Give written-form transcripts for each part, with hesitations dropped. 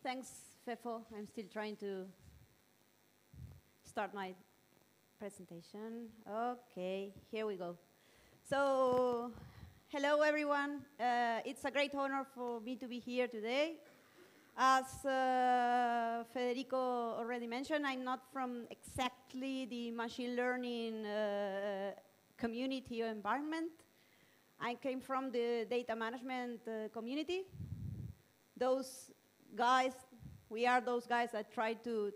Thanks, Fefo. I'm still trying to start my presentation. Okay, here we go. So, hello everyone. It's a great honor for me to be here today. As Federico already mentioned, I'm not from exactly the machine learning community or environment. I came from the data management community. Those guys, we are those guys that try to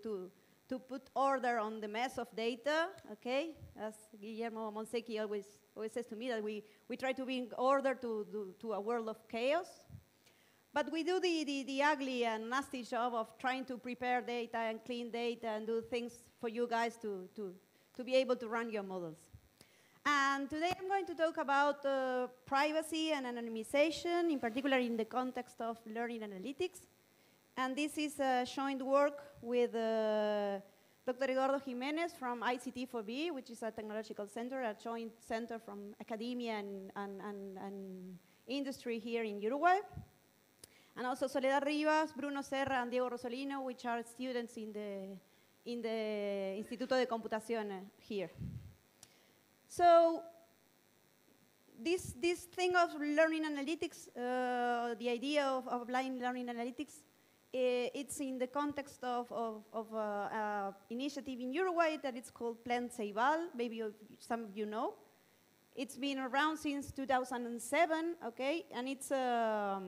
put order on the mess of data, okay? As Guillermo Monsecchi always says to me, that we try to bring order to a world of chaos. But we do the ugly and nasty job of trying to prepare data and clean data and do things for you guys to be able to run your models. And today I'm going to talk about privacy and anonymization, in particular in the context of learning analytics. And this is showing the work with Dr. Eduardo Jimenez from ICT4B, which is a technological center, a joint center from academia and industry here in Uruguay. And also Soledad Rivas, Bruno Serra, and Diego Rosolino, which are students in the Instituto de Computación here. So this thing of learning analytics, the idea of applying learning analytics, it's in the context of an initiative in Uruguay that it's called Plan Ceibal. Maybe some of you know. It's been around since 2007, okay? And it's the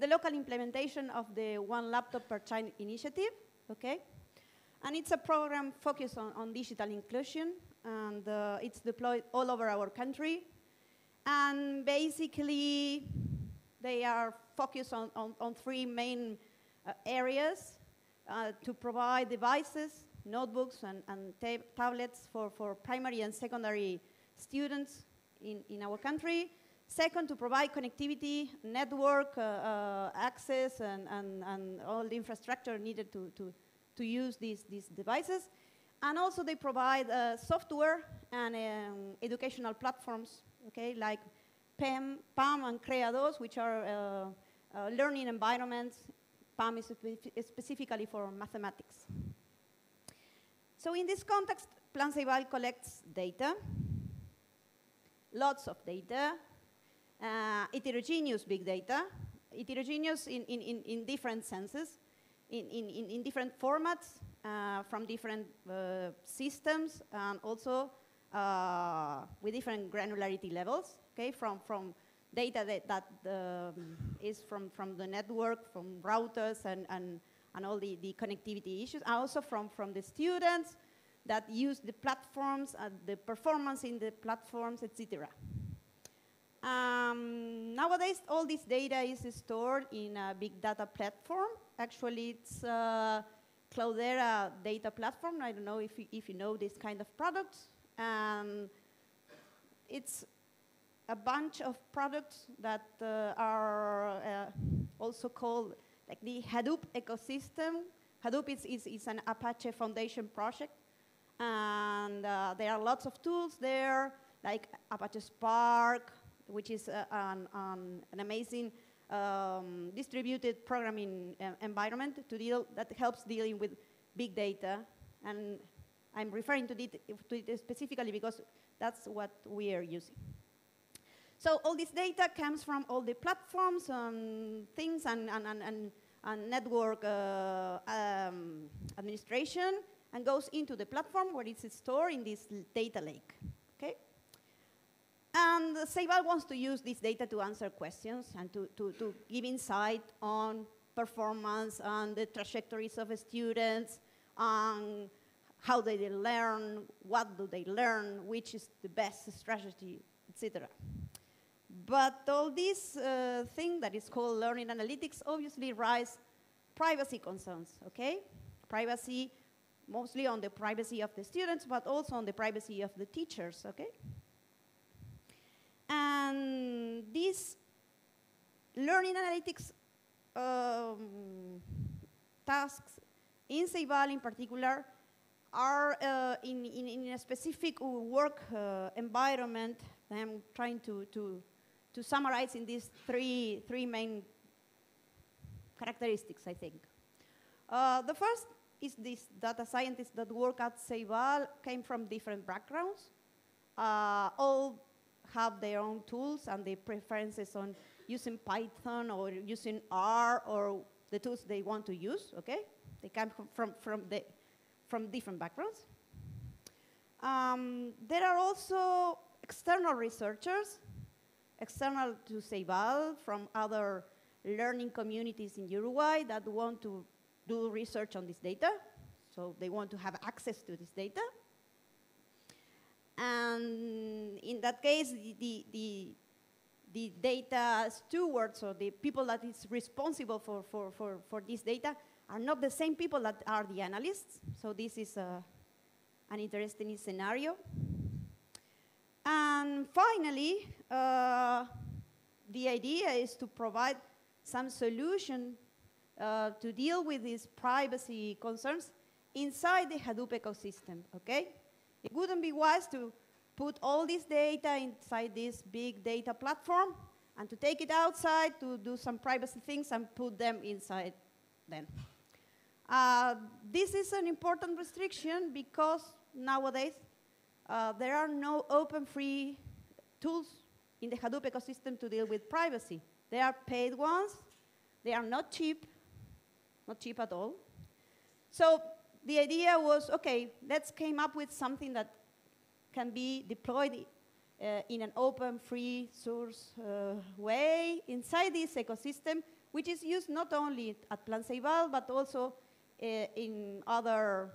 local implementation of the One Laptop Per Child initiative, okay? And it's a program focused on digital inclusion, and it's deployed all over our country. And basically, they are focused on three main areas to provide devices, notebooks, and tablets for primary and secondary students in our country. Second, to provide connectivity, network access, and all the infrastructure needed to use these devices. And also they provide software and educational platforms, okay, like PAM and CREA2, which are learning environments. PAM is specifically for mathematics. So in this context, Plan Ceibal collects data, lots of data, heterogeneous big data, heterogeneous in different senses, in different formats, from different systems, and also with different granularity levels, okay, from data that is from the network, from routers and all the connectivity issues, and also from the students that use the platforms, the performance in the platforms, etc. Nowadays, all this data is stored in a big data platform. Actually, it's Cloudera data platform. I don't know if you know this kind of products. It's a bunch of products that are also called like the Hadoop ecosystem. Hadoop is an Apache Foundation project. And there are lots of tools there, like Apache Spark, which is an amazing distributed programming environment that helps dealing with big data. And I'm referring to it specifically because that's what we are using. So all this data comes from all the platforms and things and network administration, and goes into the platform where it's stored in this data lake, okay? And Ceibal wants to use this data to answer questions and to give insight on performance and the trajectories of students, on how they learn, what do they learn, which is the best strategy, etc. But all this thing that is called learning analytics obviously raise privacy concerns, okay? Privacy, mostly on the privacy of the students, but also on the privacy of the teachers, okay? And these learning analytics tasks in Ceibal in particular are in a specific work environment that I'm trying to summarize in these three main characteristics, I think. The first is these data scientists that work at Ceibal came from different backgrounds. All have their own tools and their preferences on using Python or using R or the tools they want to use, okay? They come from different backgrounds. There are also external researchers, external to Ceibal from other learning communities in Uruguay that want to do research on this data. So they want to have access to this data. And in that case, the data stewards or the people that is responsible for this data are not the same people that are the analysts. So this is an interesting scenario. And finally, the idea is to provide some solution to deal with these privacy concerns inside the Hadoop ecosystem, okay? It wouldn't be wise to put all this data inside this big data platform and to take it outside to do some privacy things and put them inside then. This is an important restriction because nowadays there are no open free tools in the Hadoop ecosystem to deal with privacy. They are paid ones. They are not cheap at all. So the idea was, okay, let's come up with something that can be deployed in an open, free source way inside this ecosystem, which is used not only at Plan Ceibal, but also in other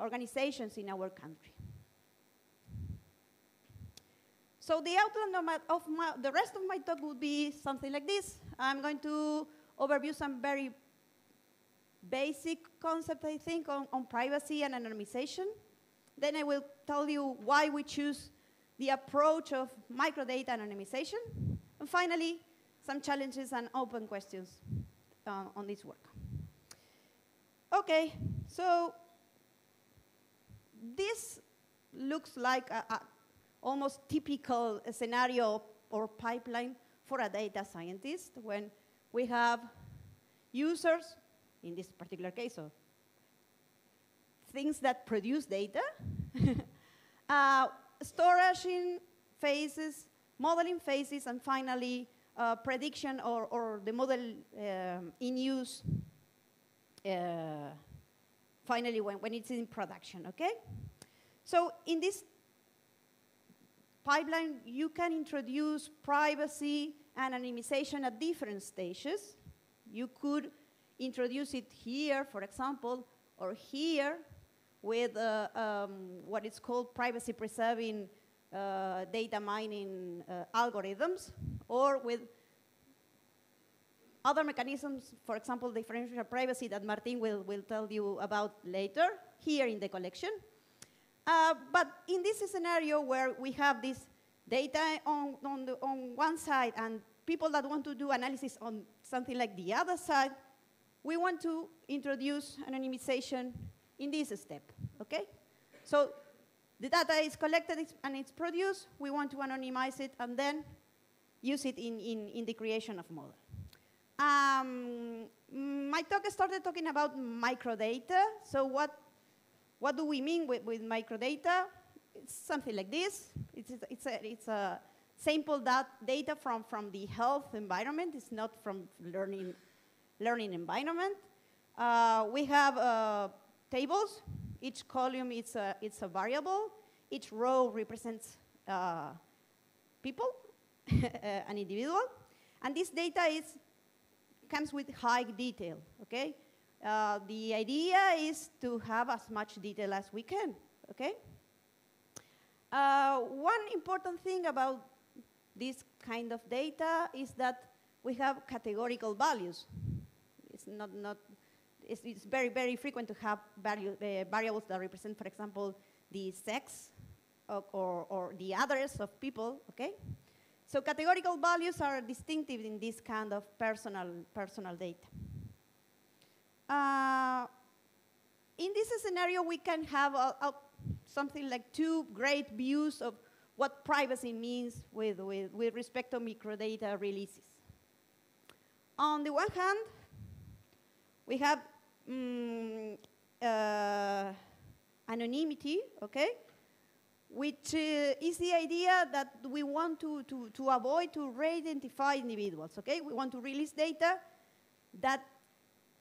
organizations in our country. So the outline of the rest of my talk would be something like this. I'm going to overview some very basic concept, I think, on privacy and anonymization. Then I will tell you why we choose the approach of microdata anonymization. And finally, some challenges and open questions on this work. OK, so this looks like a almost typical scenario or pipeline for a data scientist when we have users, in this particular case, so things that produce data, storage in phases, modeling phases, and finally prediction or the model in use finally when it's in production, okay? So in this pipeline, you can introduce privacy and anonymization at different stages. You could introduce it here, for example, or here with what is called privacy-preserving data mining algorithms, or with other mechanisms, for example, differential privacy that Martin will tell you about later, here in the collection. But in this scenario where we have this data on one side and people that want to do analysis on something like the other side, we want to introduce anonymization in this step, okay? So the data is collected and it's produced. We want to anonymize it and then use it in the creation of model. My talk started talking about microdata. So what do we mean with microdata? It's something like this. It's a sample data from the health environment. It's not from learning environment. We have tables. Each column it's a variable. Each row represents people, an individual, and this data comes with high detail. Okay. The idea is to have as much detail as we can, okay? One important thing about this kind of data is that we have categorical values. It's very, very frequent to have variables that represent, for example, the sex or the address of people, okay? So categorical values are distinctive in this kind of personal data. In this scenario, we can have something like two great views of what privacy means with respect to microdata releases. On the one hand, We have anonymity, okay? Which is the idea that we want to avoid to re-identify individuals, okay? We want to release data that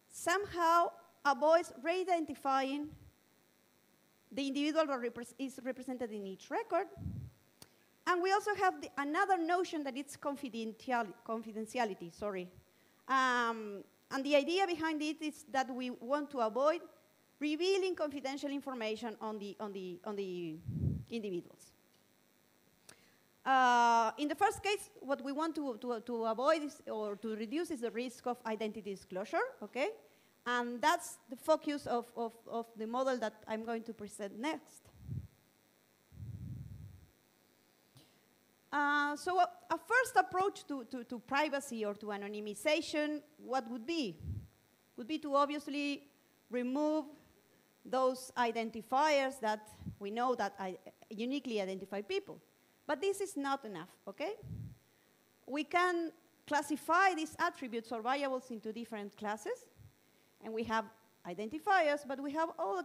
somehow avoids re-identifying the individual that is represented in each record. And we also have another notion that it's confidentiality, sorry. And the idea behind it is that we want to avoid revealing confidential information on the individuals. In the first case, what we want to avoid is, or to reduce is the risk of identity disclosure, okay? And that's the focus of the model that I'm going to present next. So a first approach to privacy or to anonymization, what would be? Would be to obviously remove those identifiers that we know that uniquely identify people. But this is not enough, okay? We can classify these attributes or variables into different classes, and we have identifiers, but we have all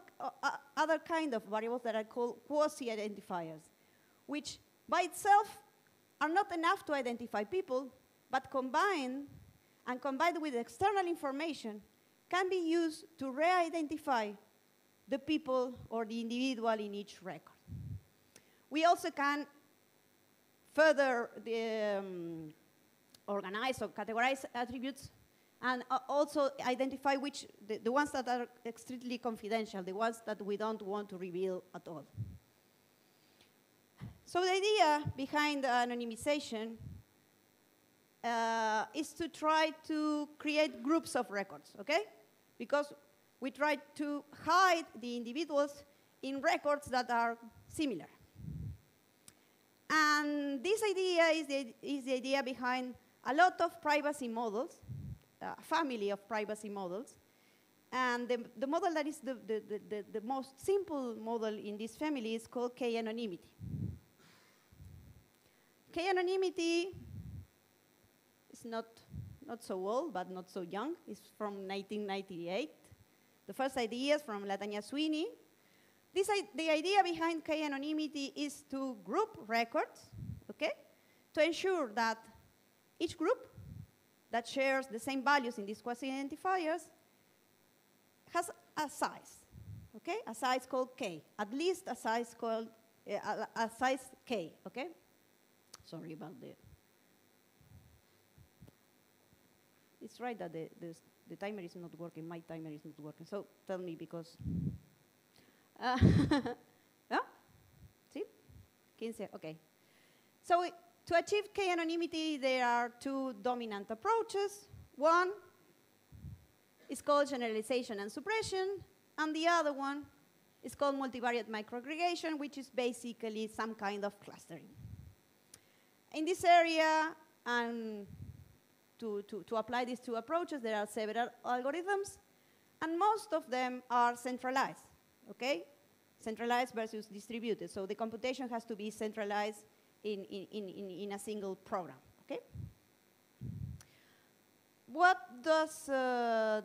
other kind of variables that are called quasi-identifiers, which by itself are not enough to identify people, but combined with external information can be used to re-identify the people or the individual in each record. We also can further organize or categorize attributes and also identify the ones that are strictly confidential, the ones that we don't want to reveal at all. So the idea behind anonymization is to try to create groups of records, okay? Because we try to hide the individuals in records that are similar. And this idea is the idea behind a lot of privacy models, a family of privacy models. And the model that is the most simple model in this family is called K-anonymity. K-anonymity is not so old, but not so young. It's from 1998. The first idea is from Latanya Sweeney. The idea behind K-anonymity is to group records, okay, to ensure that each group that shares the same values in these quasi-identifiers has a size, okay, a size called K, at least a size called a size K, okay. Sorry about that. It's right that the timer is not working. My timer is not working. So tell me because. ¿No? ¿Sí? 15, okay. So to achieve K-anonymity, there are two dominant approaches. One is called generalization and suppression, and the other one is called multivariate microaggregation, which is basically some kind of clustering. In this area, and to apply these two approaches, there are several algorithms, and most of them are centralized, okay? Centralized versus distributed. So the computation has to be centralized in a single program, okay? What does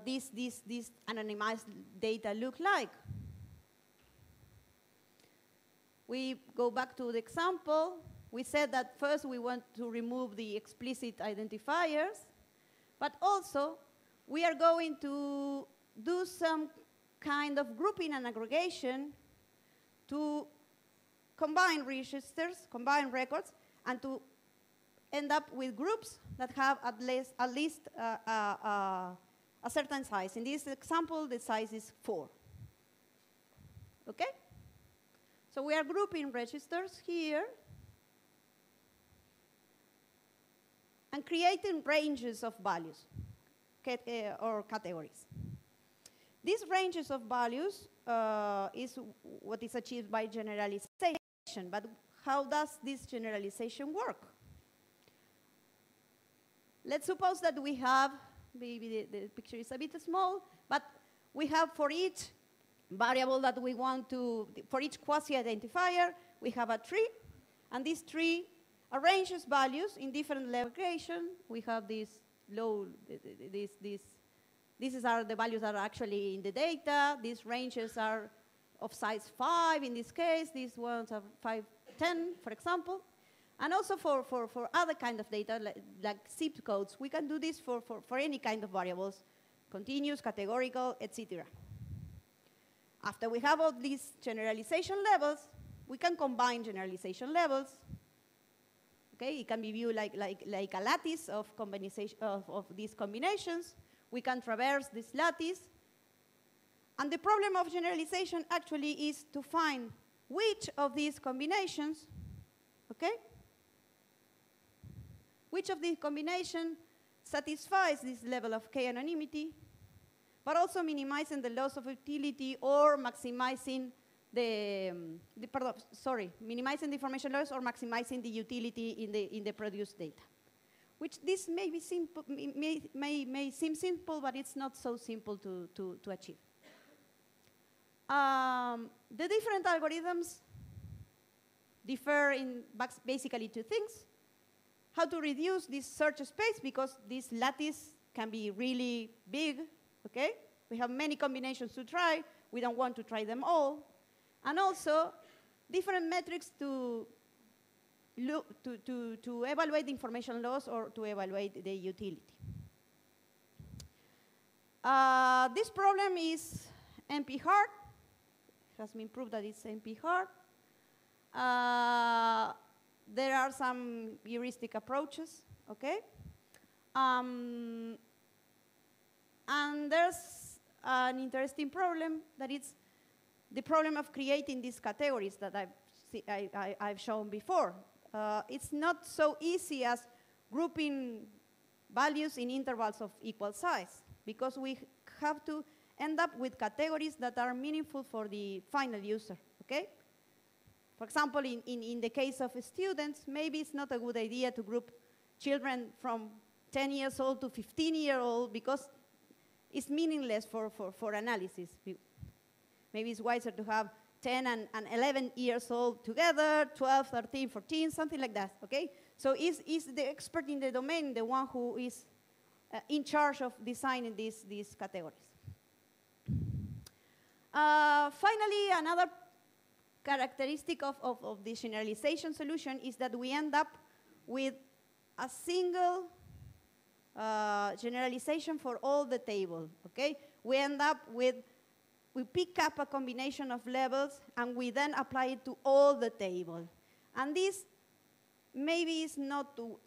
this anonymized data look like? We go back to the example. We said that first we want to remove the explicit identifiers, but also we are going to do some kind of grouping and aggregation to combine registers, combine records, and to end up with groups that have at least a certain size. In this example, the size is 4. Okay? So we are grouping registers here and creating ranges of values or categories. These ranges of values is what is achieved by generalization, but how does this generalization work? Let's suppose that we have, maybe the picture is a bit small, but we have for each variable that we want to, for each quasi-identifier, we have a tree, and this tree arranges values in different level aggregation. We have this low, this These are the values that are actually in the data. These ranges are of size 5 in this case. These ones are 5, 10, for example. And also for other kind of data, like zip codes, we can do this for any kind of variables, continuous, categorical, etc. After we have all these generalization levels, we can combine generalization levels. Okay, it can be viewed like a lattice of these combinations. We can traverse this lattice. And the problem of generalization actually is to find which of these combinations, okay, which of these combinations satisfies this level of K anonymity, but also minimizing the loss of utility or maximizing minimizing the information loss or maximizing the utility in the produced data. Which this may be simple, may seem simple, but it's not so simple to achieve. The different algorithms differ in basically two things. How to reduce this search space, because this lattice can be really big, okay? We have many combinations to try. We don't want to try them all. And also, different metrics to evaluate the information loss or to evaluate the utility. This problem is NP hard. It has been proved that it's NP hard. There are some heuristic approaches, okay? And there's an interesting problem that it's the problem of creating these categories that I've shown before. It's not so easy as grouping values in intervals of equal size, because we have to end up with categories that are meaningful for the final user, okay? For example, in the case of students, maybe it's not a good idea to group children from 10 years old to 15-year-old, because it's meaningless for analysis. Maybe it's wiser to have 10 and 11 years old together, 12, 13, 14, something like that, okay? So is the expert in the domain the one who is in charge of designing these categories? Finally, another characteristic of the generalization solution is that we end up with a single generalization for all the table, okay? We end up with, we pick up a combination of levels and we then apply it to all the table. And this maybe is not too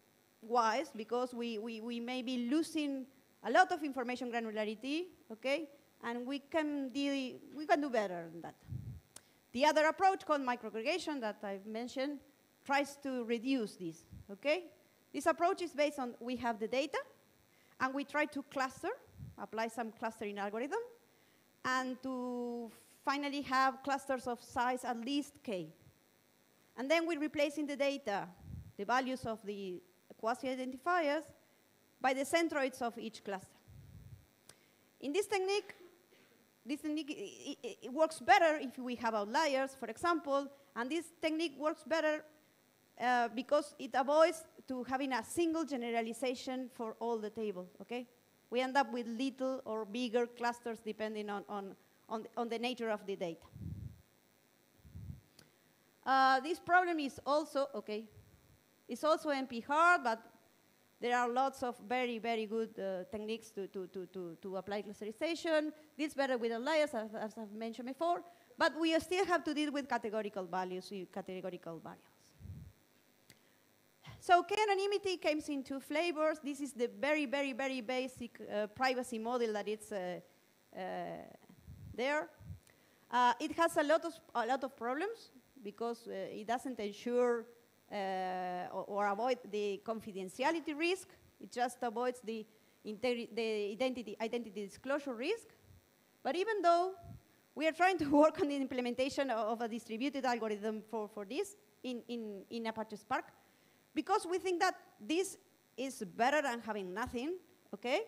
wise, because we may be losing a lot of information granularity, okay? And we can do better than that. The other approach, called microaggregation, that I've mentioned, tries to reduce this, okay? This approach is based on, we have the data, and we try to cluster, apply some clustering algorithm, and to finally have clusters of size at least K. And then we replace in the data the values of the quasi-identifiers by the centroids of each cluster. In this technique, it works better if we have outliers, for example, and this technique works better because it avoids to having a single generalization for all the table, okay? We end up with little or bigger clusters depending on the nature of the data. This problem is also, okay, it's also NP hard, but there are lots of very, very good techniques to apply clusterization. This is better with outliers, as I've mentioned before, but we still have to deal with categorical values, categorical variables. So K-anonymity comes in two flavors. This is the very, very, very basic privacy model that it's there. It has a lot of problems because it doesn't ensure or avoid the confidentiality risk. It just avoids the identity disclosure risk. But even though we are trying to work on the implementation of a distributed algorithm for this in Apache Spark, because we think that this is better than having nothing, okay?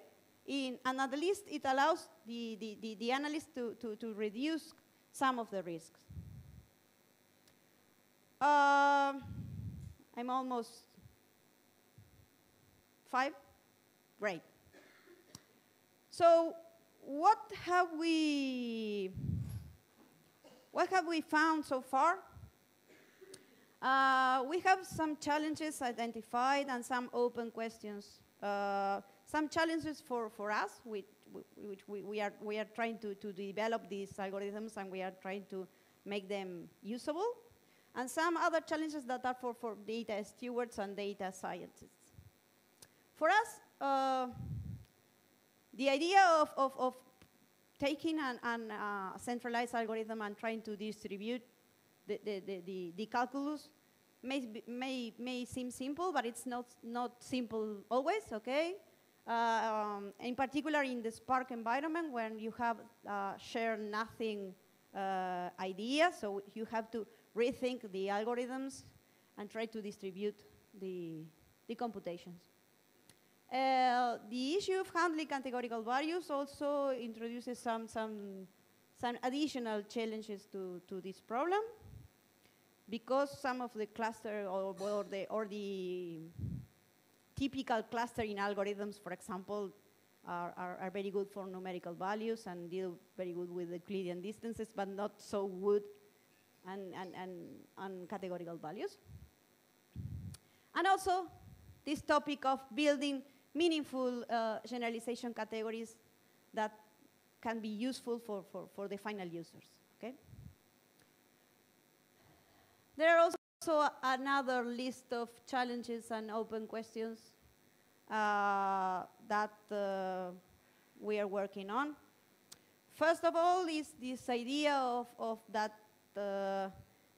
And at least it allows the analyst to reduce some of the risks. I'm almost 5? Great. So what have we found so far? We have some challenges identified and some open questions. Some challenges for us, which we are trying to develop these algorithms, and we are trying to make them usable. And some other challenges that are for data stewards and data scientists. For us, the idea of taking a centralized algorithm and trying to distribute the calculus may seem simple, but it's not simple always, okay? In particular in the Spark environment, when you have share nothing idea, so you have to rethink the algorithms and try to distribute the computations. The issue of handling categorical values also introduces some additional challenges to this problem, because some of the cluster or the typical clustering algorithms, for example, are very good for numerical values and deal very good with Euclidean distances, but not so good on categorical values. And also, this topic of building meaningful generalization categories that can be useful for the final users, okay? There are also another list of challenges and open questions that we are working on. First of all is this idea of that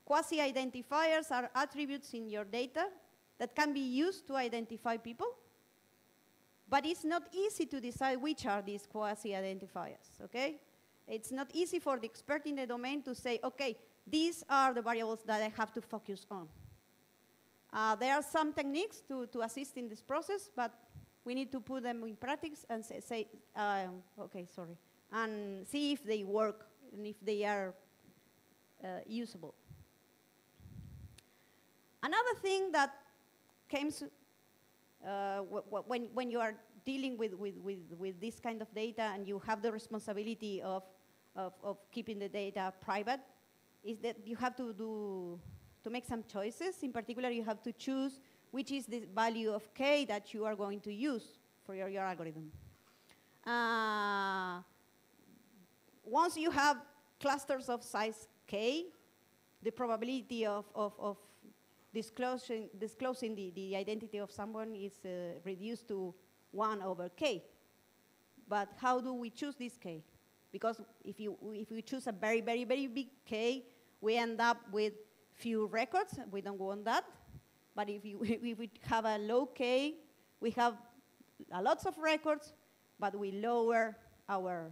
quasi-identifiers are attributes in your data that can be used to identify people, but it's not easy to decide which are these quasi-identifiers, okay? It's not easy for the expert in the domain to say, okay, these are the variables that I have to focus on. There are some techniques to assist in this process, but we need to put them in practice and and see if they work and if they are usable. Another thing that comes when you are dealing with this kind of data and you have the responsibility of keeping the data private, is that you have to make some choices. In particular, you have to choose which is the value of k that you are going to use for your algorithm. Once you have clusters of size k, the probability of disclosing the identity of someone is reduced to 1 over k. But how do we choose this k? Because if we choose a very, very, very big k, we end up with few records. We don't want that. But if we have a low k, we have lots of records, but we lower our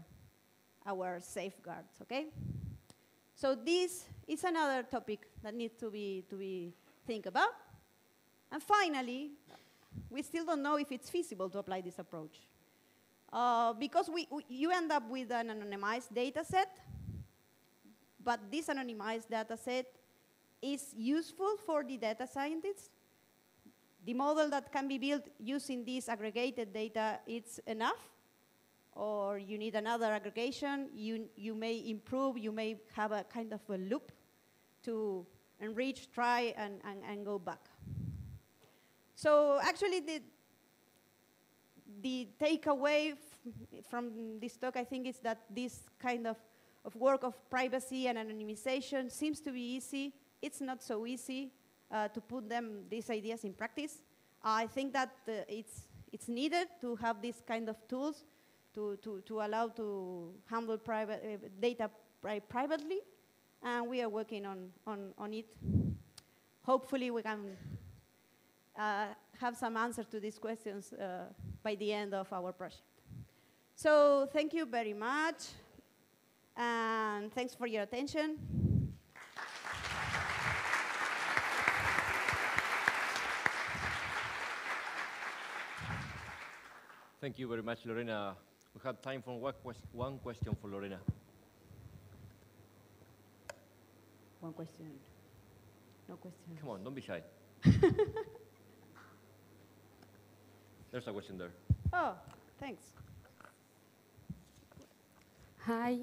safeguards, okay? So this is another topic that needs to be think about. And finally, we still don't know if it's feasible to apply this approach. Because you end up with an anonymized data set, but this anonymized data set is useful for the data scientists. The model that can be built using this aggregated data, it's enough, or you need another aggregation. You may improve, you may have a kind of a loop to enrich, try, and go back. So actually, the takeaway from this talk, I think, is that this kind of work of privacy and anonymization seems to be easy. It's not so easy to put these ideas in practice. I think that it's needed to have these kind of tools to allow to handle data privately, and we are working on it. Hopefully, we can have some answers to these questions by the end of our project. So thank you very much, and thanks for your attention. Thank you very much, Lorena. We have time for one question for Lorena. One question. No question. Come on, don't be shy. There's a question there. Oh, thanks. Hi.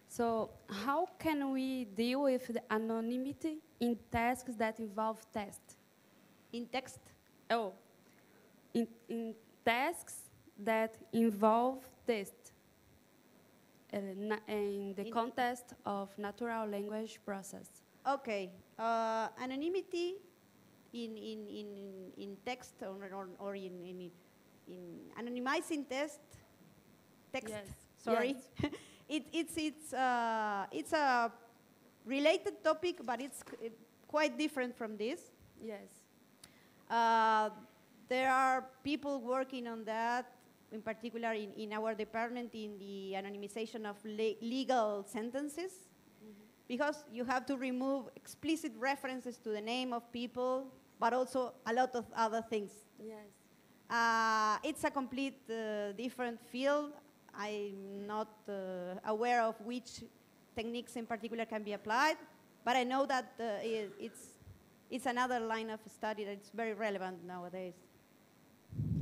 So how can we deal with the anonymity in tasks that involve text? In text? Oh, in tasks that involve text. In the context of natural language process. Okay. Anonymity in text or in anonymizing text. Yes. Sorry. Yes. It's a related topic, but it's quite different from this. Yes. There are people working on that, in particular in our department, in the anonymization of legal sentences, because you have to remove explicit references to the name of people, but also a lot of other things. Yes. It's a complete different field. I'm not aware of which techniques in particular can be applied, but I know that it's another line of study that's very relevant nowadays.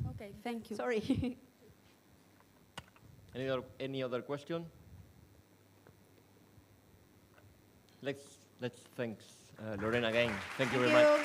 Okay, thank you. Sorry. Any other question? Let's thank Lorena again. Thank you very much.